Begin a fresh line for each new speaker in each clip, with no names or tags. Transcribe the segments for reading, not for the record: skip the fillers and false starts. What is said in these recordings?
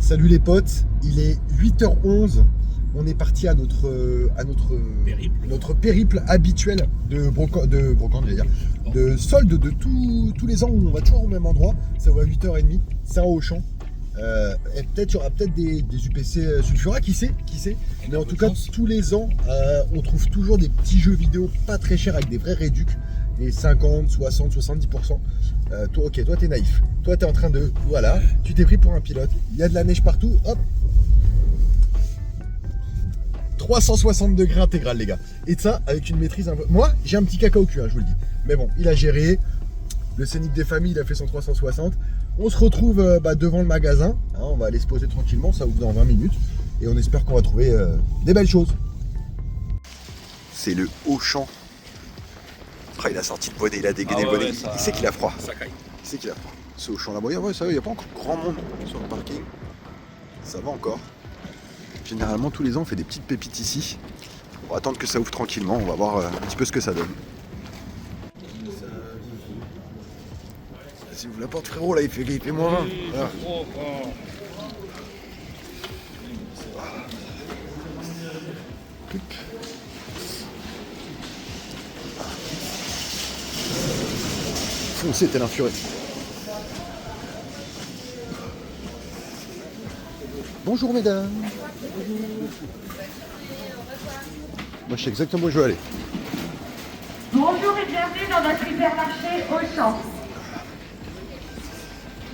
Salut les potes, il est 8h11. On est parti à notre périple habituel de brocante, j'allais dire, de solde de tous les ans où on va toujours au même endroit. Ça va à 8h30, c'est à Auchan. Et peut-être il y aura peut-être des UPC Sulfura, qui sait. Mais en tout cas, tous les ans, on trouve toujours des petits jeux vidéo pas très chers avec des vrais réducs, des 50, 60, 70%. Toi t'es naïf. Toi t'es en train de, voilà, tu t'es pris pour un pilote. Il y a de la neige partout, hop. 360 degrés intégral, les gars. Et ça, avec une maîtrise un peu... Moi, j'ai un petit caca au cul, je vous le dis. Mais bon, il a géré. Le scénic des familles, il a fait son 360. On se retrouve devant le magasin. On va aller se poser tranquillement. Ça ouvre dans 20 minutes. Et on espère qu'on va trouver des belles choses. C'est le Auchan. Oh, il a sorti le bonnet, il a dégainé le bonnet. Il sait qu'il a froid. Il sait qu'il a froid. C'est Auchan là-bas. Ouais, ça va, il n'y a pas encore grand monde sur le parking. Ça va encore. Généralement, tous les ans, on fait des petites pépites ici. On va attendre que ça ouvre tranquillement. On va voir un petit peu ce que ça donne. Vas-y, ouvre la porte, frérot. Là, il fait moins 20. Voilà. Foncez tel un furet. Bonjour mesdames. Moi je sais exactement où je veux aller.
Bonjour et bienvenue dans notre hypermarché Auchan.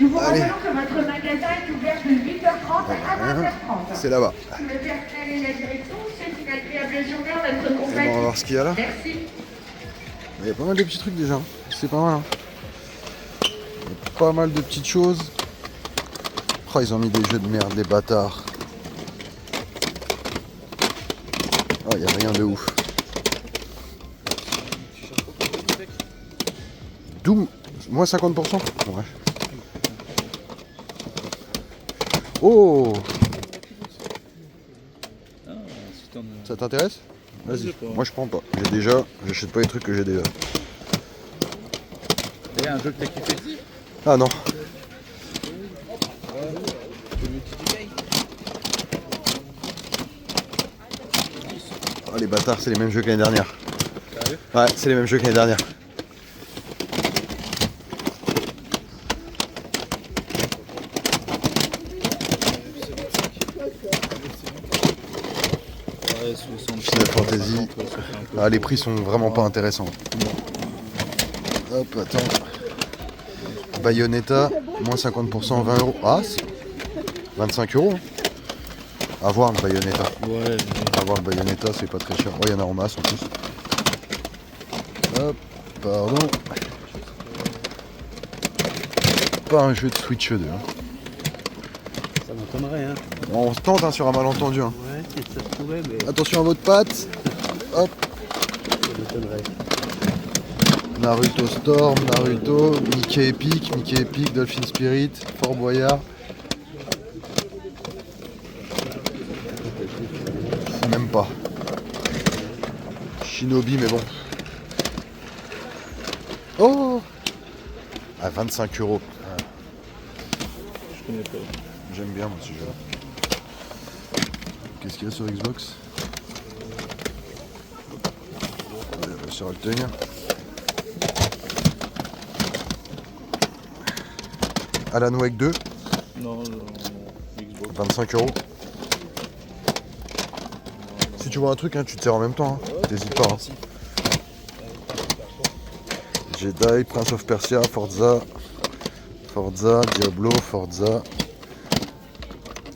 Nous vous rappelons que votre magasin est ouvert de 8h30 à 20h30.
C'est là-bas.
Le personnel et la direction vous souhaitent une agréable journée en notre
On
compagnie.
va voir ce qu'il y a là.
Merci.
Il y a pas mal de petits trucs déjà. C'est pas mal. Il y a pas mal de petites choses. Oh, ils ont mis des jeux de merde, les bâtards. Oh, il n'y a rien de ouf. Doom, moins 50%. Ouais. Oh, ça t'intéresse? Vas-y. Moi je prends pas. J'achète pas les trucs que j'ai déjà.
Il y a un jeu que t'as kiffé?
Ah non. Oh, les bâtards, c'est les mêmes jeux que l'année dernière.
Sérieux?
Ouais, c'est les mêmes jeux que l'année dernière. Final Fantasy. Ah, les prix sont vraiment pas intéressants. Hop, attends. Bayonetta, moins 50%, 20 euros. Ah, 25 euros. À voir le Bayonetta.
Ouais.
À voir le Bayonetta, c'est pas très cher. Oh, il y en a en masse en plus. Hop, pardon. Pas un jeu de Switch 2.
Ça m'étonnerait, hein.
On se tente sur un malentendu.
Ouais, ça se trouvait, mais
Attention à votre patte. Hop.
ça m'étonnerait.
Naruto Storm, Naruto, Mickey Epic, Dolphin Spirit, Fort Boyard. Même pas. Shinobi, mais bon. Oh, à 25 euros.
Je connais pas.
J'aime bien moi ce jeu. Qu'est-ce qu'il y a sur Xbox? On va réussir à le tenir. Alan Wake 2,
Non, Xbox.
25 euros. Si tu vois un truc, tu te sers en même temps. T'hésites pas. Jedi, Prince of Persia, Forza, Diablo, Forza.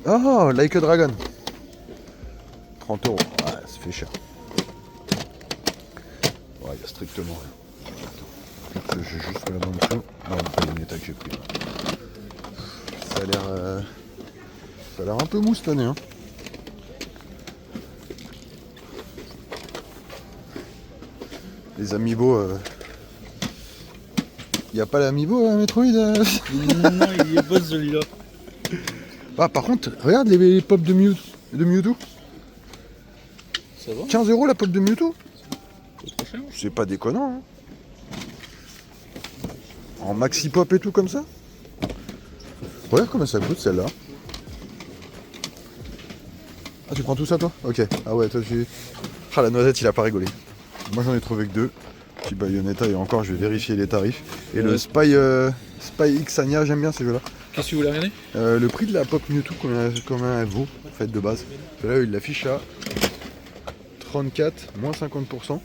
Oh, Like a Dragon. 30 euros. Ouais, ça fait cher. Ouais, il y a strictement rien. Attends. J'ai juste la main dessous. Non, c'est une état que j'ai pris. Ça a l'air un peu mou cette année. Hein. Les amiibo. Y a pas l'amiibo Metroid
Non, il est beau celui-là.
Ah, par contre, regarde les pop de Mewtwo.
Ça va?
15 euros la pop de Mewtwo.
C'est trop cher.
C'est pas déconnant. Hein. En maxi pop et tout comme ça. Regarde comment ça coûte celle-là. Ah, tu prends tout ça toi? Ok. Ah ouais, toi tu... Ah, la noisette, il a pas rigolé. Moi j'en ai trouvé que 2. Petit Bayonetta et encore, je vais vérifier les tarifs. Et le Spy X Anya, j'aime bien ces jeux-là.
Qu'est-ce que vous voulez regarder?
Le prix de la Pop Mewtwo, combien elle vaut, en fait, de base. Là, il l'affiche à 34, moins 50%.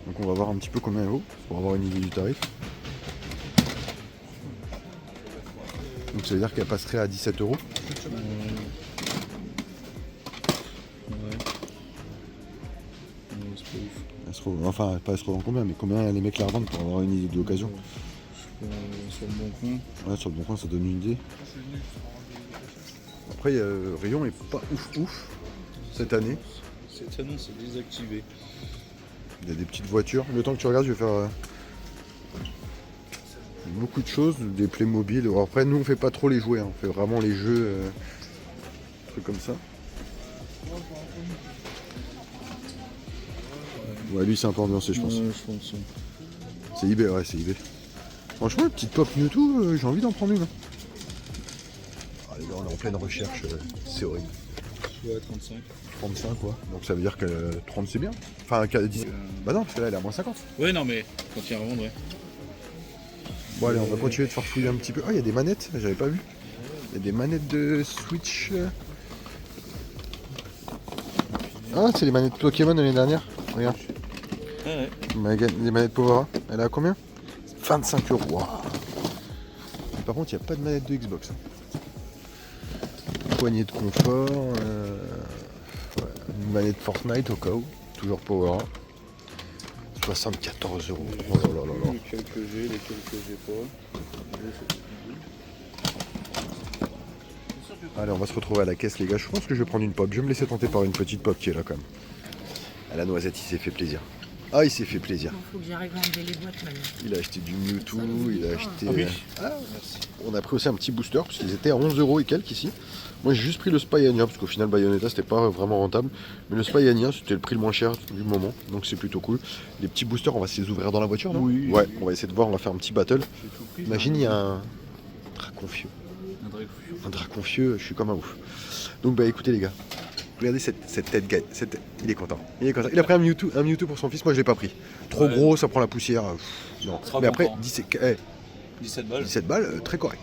Donc on va voir un petit peu combien elle vaut, pour avoir une idée du tarif. Donc ça veut dire qu'elle passerait à 17 €.
Ouais. C'est pas ouf.
Elle se revend, enfin, pas elle se revend combien, mais combien les mecs la revendent pour avoir une idée de l'occasion.
Sur le bon coin.
Ouais, sur le bon coin, ça donne une idée. Après, le rayon est pas ouf cette année.
Cette année, c'est désactivé.
Il y a des petites voitures. Le temps que tu regardes, je vais faire beaucoup de choses, des Playmobil. Alors après, nous, on fait pas trop les jouets, hein. On fait vraiment les jeux, trucs comme ça. Ouais, lui, c'est un peu ambiancé, je pense.
Ouais, je pense.
C'est eBay, ouais, c'est eBay. Franchement, une petite Pop Mewtwo, j'ai envie d'en prendre une. Ah, les gars, on est en pleine recherche, c'est horrible.
Ouais, 35.
35 quoi. Donc ça veut dire que 30 c'est bien. Enfin 10. Bah non parce que là elle est à moins 50.
Ouais non mais quand il y a à revendre ouais.
Bon allez on va continuer de farfouiller un petit peu. Ah il y a des manettes, j'avais pas vu. Il y a des manettes de Switch. Ah c'est les manettes Pokémon l'année dernière. Regarde.
Ouais.
Les manettes Power. Elle est à combien? 25 €. Wow. Par contre il n'y a pas de manette de Xbox. Poignée de confort. Une manette Fortnite au cas où. Toujours Power. 74 €. Oh là là là là.
Lesquels que j'ai, lesquels que j'ai pas.
Allez, on va se retrouver à la caisse, les gars. Je pense que je vais prendre une pop. Je vais me laisser tenter par une petite pop qui est là, quand même. À la noisette, il s'est fait plaisir. Ah, il s'est fait plaisir.
Il faut que j'arrive à enlever les boîtes maintenant.
Il a acheté du Mewtwo, il a acheté...
Ah oui.
Merci. On a pris aussi un petit booster, parce qu'ils étaient à 11 € et quelques ici. Moi, j'ai juste pris le Spy Anya, parce qu'au final, Bayonetta, c'était pas vraiment rentable. Mais le Spy Anya, c'était le prix le moins cher du moment, donc c'est plutôt cool. Les petits boosters, on va se les ouvrir dans la voiture, non?
Oui.
Ouais, on va essayer de voir, on va faire un petit battle.
J'ai tout pris.
Imagine, il y a un draconfieux. Un draconfieux, je suis comme un ouf. Donc, bah écoutez, les gars. Regardez cette tête gagne. Il est content. Il est content. Il a pris un Mewtwo pour son fils. Moi, je l'ai pas pris. Trop
Ouais.
gros, ça prend la poussière. Non. Mais après,
content. 17 balles.
17 balles, très correct.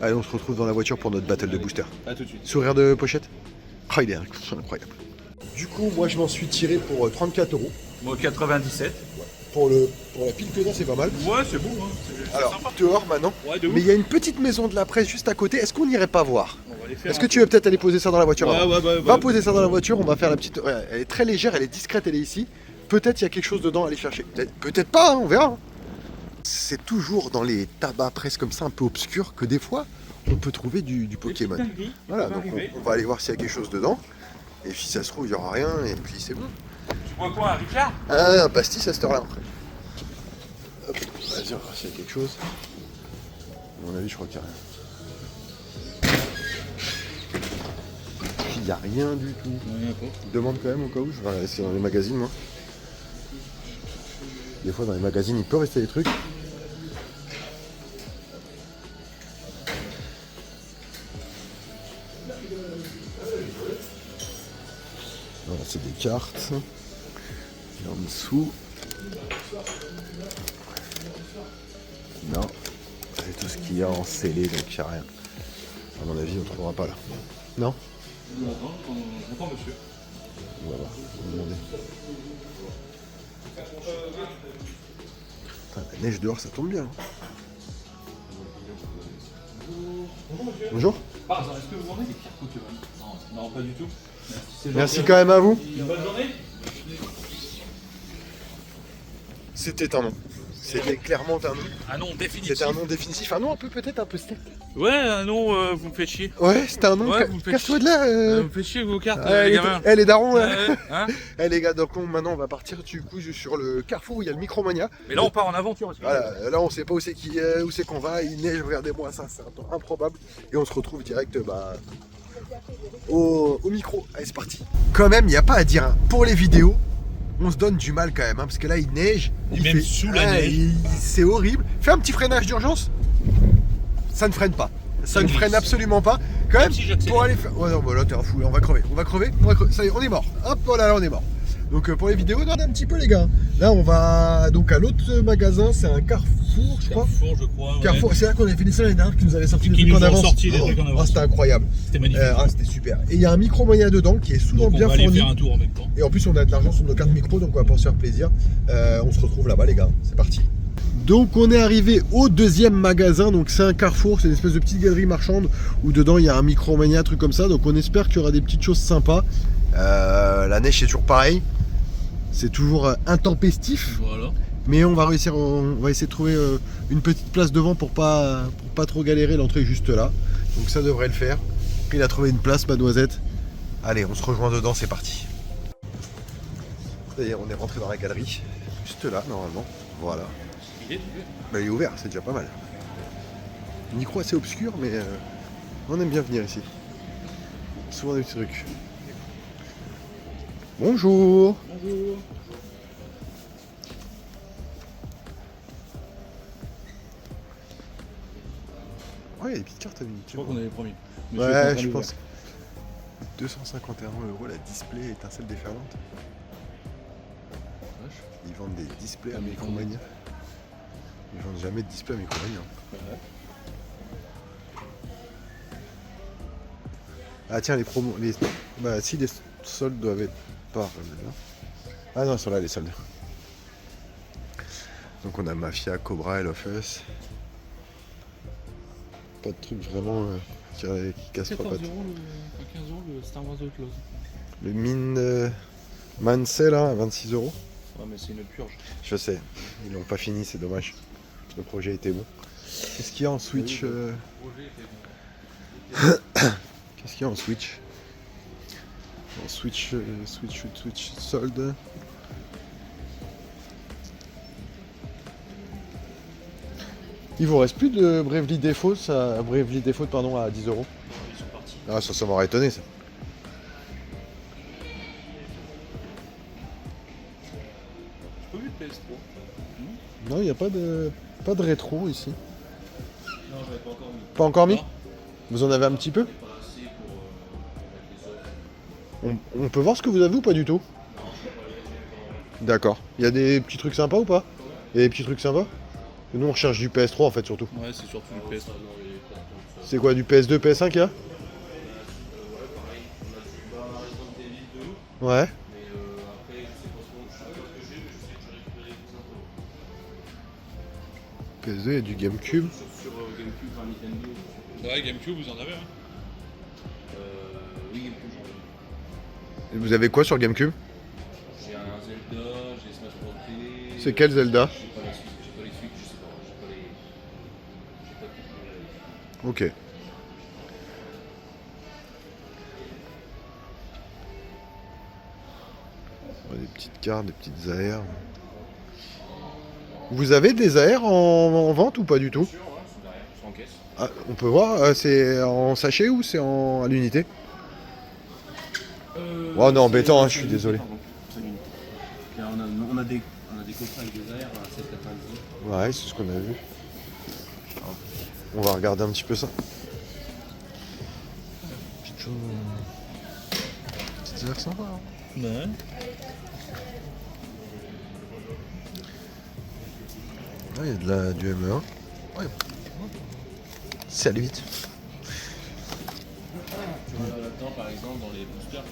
Allez, on se retrouve dans la voiture pour notre battle de booster.
A tout de suite.
Sourire de pochette. Ah, il est incroyable. Du coup, moi, je m'en suis tiré pour 34 €.
Moi 97.
Pour la pile que c'est pas mal.
Ouais c'est bon hein. C'est
Alors,
sympa.
dehors maintenant.
Ouais de ouf.
Mais il y a une petite maison de la presse juste à côté. Est-ce qu'on n'irait pas voir?
On va les faire.
Est-ce que tu veux peut-être aller poser ça dans la voiture avant?
Ouais.
Va poser ça dans la voiture, on va faire la petite... Ouais, elle est très légère, elle est discrète, elle est ici. Peut-être il y a quelque chose dedans à aller chercher. Peut-être pas, hein, on verra. C'est toujours dans les tabacs presse comme ça, un peu obscurs, que des fois, on peut trouver du Pokémon. Voilà, donc on va aller voir s'il y a quelque chose dedans. Et puis si ça se trouve, il n'y aura rien, et puis c'est bon.
Tu bois quoi un Richard?
Ah, un pastis à cette heure-là. Hop, vas-y, on va voir s'il y a quelque chose. À mon avis, je crois qu'il n'y a rien. Il n'y a rien du tout. Je demande quand même au cas où, je vais rester dans les magazines moi. Des fois dans les magazines il peut rester des trucs. Voilà, c'est des cartes. Et en dessous. Non, c'est tout ce qu'il y a en scellé, donc il n'y a rien. À mon avis, on ne trouvera pas là. Non?
J'entends monsieur.
On va voir, on va demander. Putain, la neige dehors, ça tombe bien. Bonjour.
Par hasard, est-ce que vous vendez des cartes Pokémon? Non, pas du tout.
Merci quand même à vous.
Une bonne journée.
C'était un nom. C'était clairement un nom.
Un nom définitif.
C'était un nom définitif. Un nom un peu peut-être un peu steak.
Ouais, un nom, vous me faites chier.
Ouais, c'était un nom.
Ouais, vous me faites
Casse-toi de là.
Vous me faites chier avec vos cartes,
Eh,
les gamins.
les darons.
Hein
Eh les gars, donc maintenant on va partir du coup sur le carrefour où il y a le Micromania.
Mais là, on part en aventure.
Voilà, là on sait pas où c'est qu'on va, il neige, regardez-moi ça, c'est un temps improbable. Et on se retrouve direct au micro. Allez, c'est parti. Quand même, il n'y a pas à dire, hein. Pour les vidéos, on se donne du mal quand même, hein, parce que là il neige.
Et même sous la neige.
C'est horrible. Fais un petit freinage d'urgence. Ça ne freine pas. Ça ne freine absolument pas. Quand même,
si j'accélère.
pour aller faire... Ouais, non, bah là, t'es un fou, là, on va crever. Ça y est, on est mort. Hop, voilà, là, on est mort. Donc pour les vidéos, regardez un petit peu les gars. Là on va donc à l'autre magasin, c'est un Carrefour je crois.
Carrefour, je crois. Ouais.
Carrefour, c'est là qu'on avait fait l'essai l'année dernière qui nous avait sorti
Qui
les trucs
nous
en
ont
avance.
sorti les trucs en avance.
Ah, c'était incroyable.
C'était magnifique.
C'était super. Et il y a un micro-moyen dedans qui est souvent
Donc on
bien
va aller
fourni.
faire un tour en même temps.
Et en plus on a de l'argent sur nos cartes micro donc on va pouvoir se faire plaisir. On se retrouve là-bas les gars, c'est parti. Donc on est arrivé au deuxième magasin, donc c'est un Carrefour, c'est une espèce de petite galerie marchande où dedans il y a un Micromania, un truc comme ça, donc on espère qu'il y aura des petites choses sympas. La neige c'est toujours pareil, c'est toujours intempestif,
Voilà.
mais on va essayer de trouver une petite place devant pour pas trop galérer, l'entrée est juste là, donc ça devrait le faire. Il a trouvé une place, Mademoisette. Allez, on se rejoint dedans, c'est parti. D'ailleurs on est rentré dans la galerie, juste là normalement, voilà.
Il est ouvert.
Bah, il est ouvert, c'est déjà pas mal. Micro assez obscur, mais on aime bien venir ici. Souvent des petits trucs. Bonjour.
Bonjour.
Ouais, il y a des petites cartes à l'unité.
Je crois qu'on avait promis. Mais
Ouais, je pense. 251 € la display étincelle déferlante.
Vache.
Ils vendent des displays à
Ah, mais
Micromania. Ils vendent jamais de display à Micromania.
Ouais.
Ah tiens, les promos. Bah si, les soldes doivent être pas là. Ah non, ils sont là les soldes. Donc on a Mafia, Cobra, Hell of Us. Pas de truc vraiment qui casse trois
14
pattes.
15 € le Star Wars Outlaws.
Le Mine Mansell là, à 26 €.
Ouais, mais c'est une purge.
Je sais, ils l'ont pas fini, c'est dommage. Le projet était bon. Qu'est-ce qu'il y a en Switch Qu'est-ce qu'il y a en Switch En Switch, Switch solde. Il vous reste plus de Bravely Default, Bravely Default pardon, à 10 €.
Ils sont partis.
Ah ça m'aurait étonné ça.
J'ai pas vu le PS3.
Non, il n'y a pas de rétro ici.
Non, j'avais pas encore mis.
Pas encore mis
Non.
Vous en avez un petit peu?
Pas assez pour mettre les autres.
On peut voir ce que vous avez ou pas du tout? D'accord. Il y a des petits trucs sympas ou pas? Il y a des petits trucs sympas? Nous on recherche du PS3 en fait surtout.
Ouais, c'est surtout le PS3.
C'est quoi, du PS2, PS5 qu'il y a? Ouais. PS2, il y a du GameCube.
Sur GameCube, enfin Nintendo.
Ouais, GameCube, vous en avez, hein?
Oui, GameCube, j'en ai.
Et vous avez quoi sur GameCube?
J'ai un Zelda, j'ai Smash Bros. T.
C'est quel Zelda?
J'ai pas les suites, je sais pas. J'ai pas tout.
Ok. Des petites cartes, des petites AR. Vous avez des AR en vente ou pas du tout?
Sûr, ouais, ils sont derrière, ils sont en caisse.
Ah, on peut voir, c'est en sachet ou c'est à l'unité? Oh non, embêtant, hein, je suis désolé.
Là, on a des coffrets avec des airs à 7,90.
Ouais, c'est ce qu'on a vu. On va regarder un petit peu ça. Petite chose. Petites airs sympas. Hein.
Ouais.
Ah, il y a du ME1. Ouais. C'est allé vite.
Là-dedans, par exemple, dans les boosters,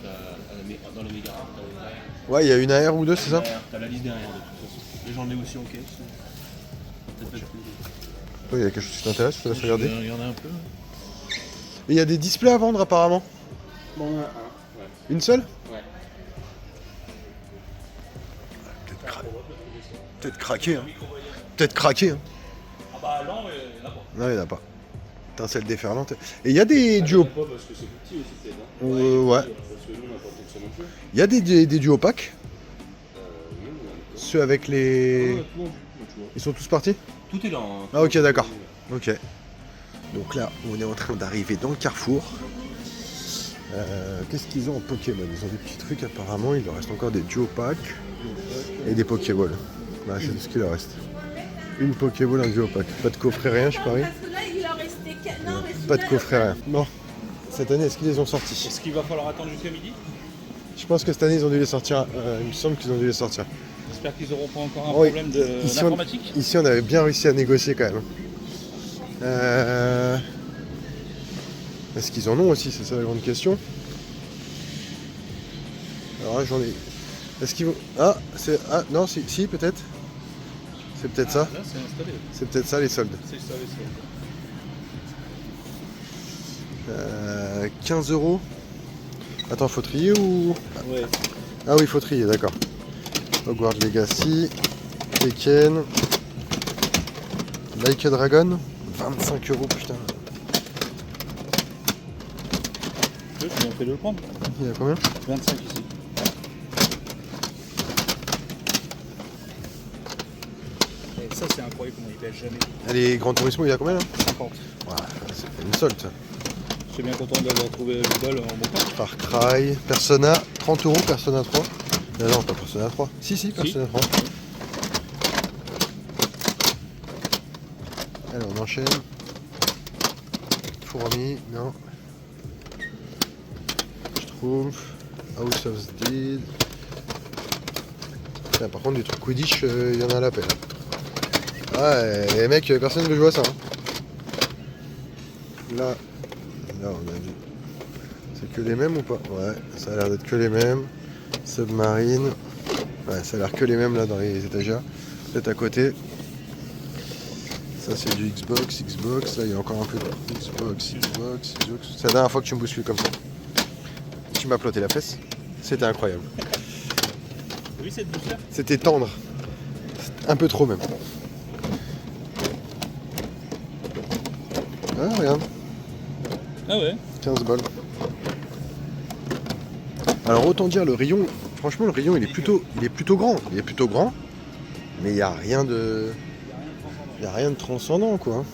dans les méga rares, t'as les airs.
Ouais, il y a une AR ou deux, c'est ça?
T'as la liste derrière, de toute façon. Et j'en ai aussi en caisse. Peut-être pas tous les-
Il y a quelque chose qui t'intéresse, je te laisse regarder.
Il y en a un peu.
Et il y a des displays à vendre apparemment.
Bon, on en a un, ouais.
Une seule?
Ouais.
Peut-être craqué. Hein. Peut-être craqué. Hein.
Ah bah non, il y en a pas.
Non, il n'y en a pas. Étincelle déferlante. Et il y a des duos.
Pas parce que c'est petit aussi, peut-être. Hein.
Ouais.
Parce que nous, on n'a pas tant que ça non plus.
Il y a des duos packs. Ceux avec les.
Tout vendu, tu vois.
Ils sont tous partis?
Tout est là. Hein.
Ah, ok, d'accord. Ok. Donc là, on est en train d'arriver dans le carrefour. Qu'est-ce qu'ils ont en Pokémon? Ils ont des petits trucs apparemment. Il leur reste encore des duo packs et des Pokéballs. Bah, c'est tout ce qu'il leur reste. Une Pokéball, un duo pack. Pas de coffret, rien, je parie.
Parce que là, il en restait 4. Non, mais
Pas de coffret, rien. Bon, cette année, est-ce qu'ils les ont sortis?
Est-ce qu'il va falloir attendre jusqu'à midi?
Je pense que cette année, ils ont dû les sortir. Il me semble qu'ils ont dû les sortir.
J'espère qu'ils n'auront pas encore un
Oui.
problème
Ici,
d'informatique.
Ici, on avait bien réussi à négocier quand même. Est-ce qu'ils en ont aussi? C'est ça la grande question. Alors là, j'en ai. Est-ce qu'ils vont. Ah, c'est. Ah, non, si, peut-être. C'est peut-être ça.
Là, c'est installé.
C'est peut-être ça les soldes.
C'est ça, les soldes.
15 €. Attends, faut trier ou.
Ouais.
Ah oui, faut trier, d'accord. Hogwarts Legacy, Tekken, Like a Dragon, 25 €, putain.
Je viens fait de le prendre.
Il y a combien?
25 ici. Et ça, c'est incroyable comment il baisse jamais.
Allez, Grand Turismo, il y a combien là?
50.
Ouais, c'est une solde ça.
Je suis bien content d'avoir trouvé le bol en bon temps.
Far Cry, Persona, 30 €, Persona 3. Non, pas Persona 3. Si, Persona 3. Allez, on enchaîne. Fourmi, non. Schtroumpf, House of Dead. Putain, par contre, du truc Quidditch, il y en a à l'appel. Ah, et mec, personne ne veut jouer à ça. Hein. Là, on a vu. C'est que les mêmes ou pas? Ouais, ça a l'air d'être que les mêmes. Submarine. Ouais, ça a l'air que les mêmes là dans les étagères. Peut-être à côté. Ça c'est du Xbox. Là il y a encore un peu de Xbox. C'est la dernière fois que tu me bouscules comme ça. Tu m'as ploté la fesse. C'était incroyable.
Oui, cette booster.
C'était tendre. Un peu trop même. Ah regarde.
Ah ouais.
15 balles. Alors autant dire le rayon, franchement le rayon il est plutôt grand. Il est plutôt grand, mais il n'y a rien de. Il n'y a rien de transcendant quoi.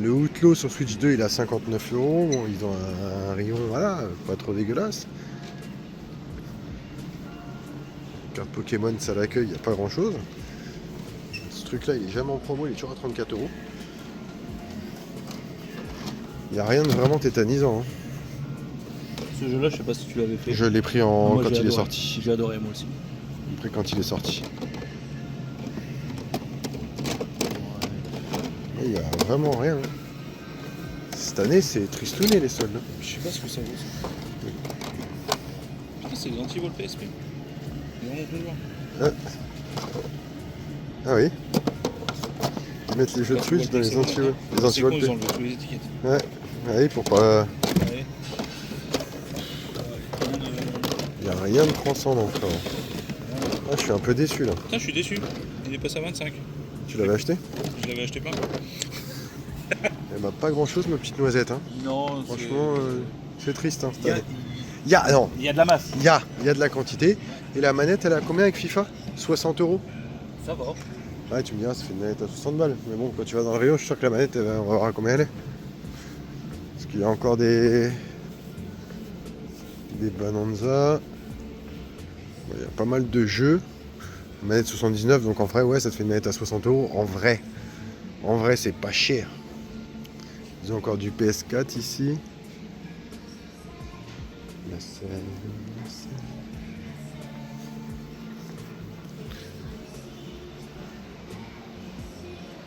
Le Outlaw sur Switch 2 il a 59 €. Bon, ils ont un rayon voilà, pas trop dégueulasse. Carte Pokémon ça l'accueille, il n'y a pas grand chose. Ce truc là il est jamais en promo, il est toujours à 34 €. Il n'y a rien de vraiment tétanisant. Hein.
Ce jeu-là, je sais pas si tu l'avais fait.
Je l'ai pris
Moi,
quand
j'ai
il est
adoré.
sorti.
J'ai adoré moi aussi.
Je l'ai pris quand il est sorti. Il n'y a vraiment rien. Hein. Cette année, c'est tristouné les soldes.
Je sais pas ce que ça vaut ça. Putain, c'est des anti-vol PSP. Ils en ont toujours.
Ah oui. Ils mettent les jeux de Switch dans les anti-vols. Les anti-vols
Ils ont enlevé tous les étiquettes.
Ouais. Oui, pour pas.
Ouais.
Il n'y a rien de transcendant frérot. Ah, je suis un peu déçu là.
Putain, je suis déçu. Il est passé à 25.
Tu l'avais acheté?
Je l'avais acheté plein.
Eh bah, pas grand chose ma petite noisette. Hein.
Non,
Franchement, c'est triste. Hein, cette année.
il y a de la masse.
Il y a de la quantité. Et la manette, elle a combien avec FIFA? 60 €.
Ça va.
Ouais, tu me diras, ça fait une manette à 60 balles. Mais bon, quand tu vas dans le rayon, je suis sûr que la manette, on va voir combien elle est. Parce qu'il y a encore des Bonanza. Il y a pas mal de jeux. Une manette 79, donc en vrai, ouais, ça te fait une manette à 60 €. En vrai, c'est pas cher. Ils ont encore du PS4 ici. La scène.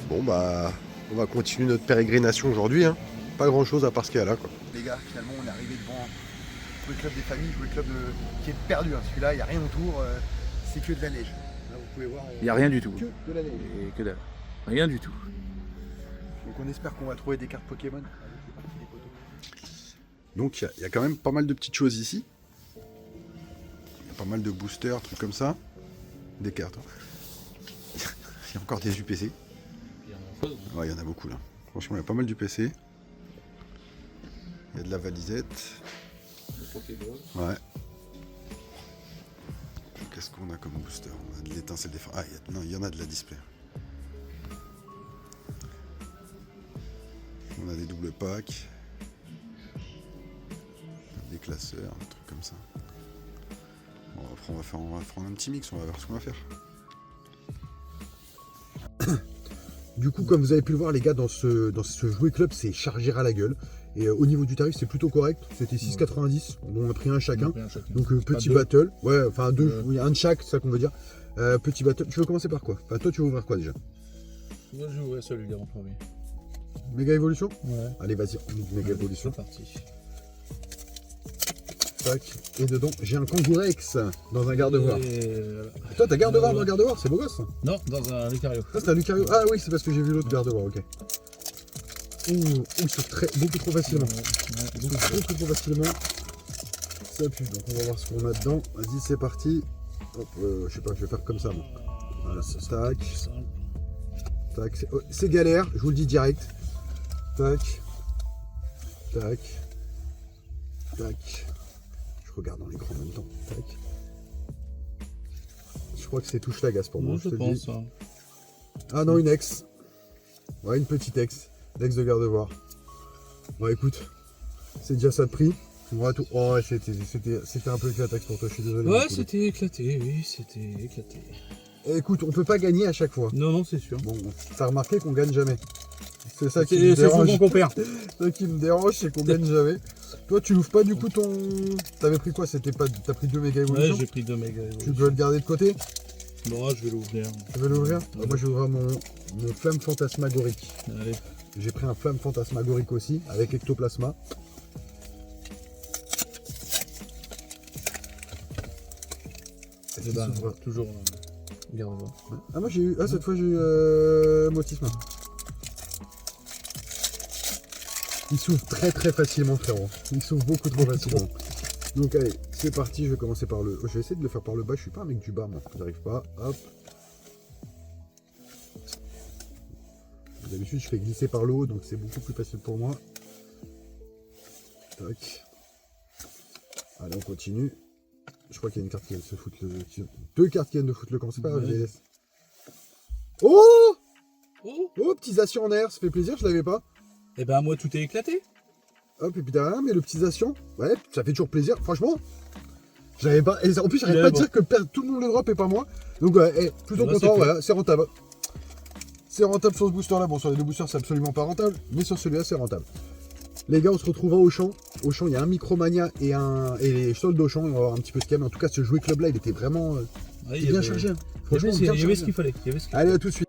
Bon bah, on va continuer notre pérégrination aujourd'hui. Hein. Pas grand chose à part ce qu'il y a là. Quoi. Les gars, finalement, on est arrivé devant le club des familles, le club qui est perdu. Hein. Celui-là, il n'y a rien autour, c'est que de la neige. Là, vous pouvez voir.
Il n'y a rien du tout.
Que de la neige.
Et que dalle. Rien du tout.
Donc on espère qu'on va trouver des cartes Pokémon. Donc il y a quand même pas mal de petites choses ici. Il y a pas mal de boosters, trucs comme ça. Des cartes. Il y a encore des UPC. Ouais, il y en a beaucoup là. Franchement, il y a pas mal d'UPC. Il y a de la valisette. Ouais. Qu'est-ce qu'on a comme booster? On a de l'étincelle défense. Ah, il y en a de la display. On a des doubles packs. Des classeurs, des trucs comme ça. Bon, après, on va prendre un petit mix, on va voir ce qu'on va faire. Du coup, comme vous avez pu le voir, les gars, dans ce jouet club, c'est chargé à la gueule. Et au niveau du tarif, c'est plutôt correct. C'était 6,90. Bon, on a pris un chacun. Donc, petit battle. Ouais, enfin, deux, oui, un de chaque, c'est ça qu'on veut dire. Petit battle. Tu veux commencer par quoi? Enfin, toi, tu veux ouvrir quoi déjà?
Moi, je vais ouvrir celui-là en premier.
Méga évolution?
Ouais.
Allez, vas-y, on ouvre méga évolution.
C'est parti.
Tac. Et dedans, j'ai un Kangourex dans un garde-voir.
Voilà.
Toi, t'as garde-voir dans le garde-voir, c'est beau gosse ça.
Non, dans un Lucario.
Ça, c'est un Lucario. Ah oui, c'est parce que j'ai vu l'autre garde-voir, ok. Ouh, il s'ouvre beaucoup trop facilement. Il s'ouvre beaucoup trop facilement. Ça pue, donc on va voir ce qu'on a dedans. Vas-y, c'est parti. Hop, je sais pas, je vais faire comme ça, moi. Voilà, tac. Tac, c'est galère, je vous le dis direct. Tac. Tac. Tac. Je regarde dans l'écran en même temps. Tac. Je crois que c'est touche la gaze pour moi.
Je
te le
pense.
dis.
Hein.
Ah non, une ex. Ouais, une petite ex. L'ex de garde-voir. Bon, écoute, c'est déjà ça de prix. On va tout. Oh, ouais, c'était un peu éclataxe pour toi, je suis désolé.
Ouais, c'était éclaté, oui, c'était éclaté.
Et écoute, on peut pas gagner à chaque fois.
Non, non, c'est sûr.
Bon, t'as remarqué qu'on gagne jamais. C'est ça qui me
C'est
dérange.
souvent qu'on perd.
Ça qui me dérange, c'est qu'on gagne jamais. Toi, tu l'ouvres pas du coup ton. T'avais pris quoi? C'était pas. T'as pris 2 méga évolutions?
Ouais, j'ai pris 2 méga.
Tu dois le garder de côté?
Non, je vais l'ouvrir.
Tu veux l'ouvrir? Moi, je vais ouvrir mon flamme fantasmagorique.
Allez.
J'ai pris un flamme fantasmagorique aussi, avec ectoplasma. Est-ce qu'il s'ouvre?
Toujours. Garde-voir.
Ah, moi j'ai eu. Ah, cette fois j'ai eu Motisma. Il s'ouvre très facilement, frérot. Il s'ouvre beaucoup trop facilement. Donc, allez, c'est parti. Je vais commencer par le. Je vais essayer de le faire par le bas. Je suis pas un mec du bas, moi. J'arrive pas. Hop. D'habitude, je fais glisser par le haut, donc c'est beaucoup plus facile pour moi. Tac. Allez, on continue. Je crois qu'il y a une carte qui vient de se foutre le... Deux cartes qui viennent de foutre le camp, c'est pas grave, je les laisse. Oh! Oh, petit Zacian en air, ça fait plaisir, je l'avais pas.
Et ben moi tout est éclaté.
Hop, et puis derrière, mais le petit Zacian, ouais, ça fait toujours plaisir, franchement. Je l'avais pas, et en plus j'arrête pas de dire que tout le monde le drop et pas moi. Donc ouais, plutôt content, voilà, c'est rentable. C'est rentable sur ce booster là, bon sur les deux boosters c'est absolument pas rentable, mais sur celui-là c'est rentable. Les gars, on se retrouvera au champ. Au champ, il y a un Micromania et les soldes au champ. On va avoir un petit peu de scam. En tout cas, ce jouet club là, il était vraiment
Ouais,
bien chargé. Hein. Franchement,
il y avait ce qu'il fallait.
Allez, à tout de suite.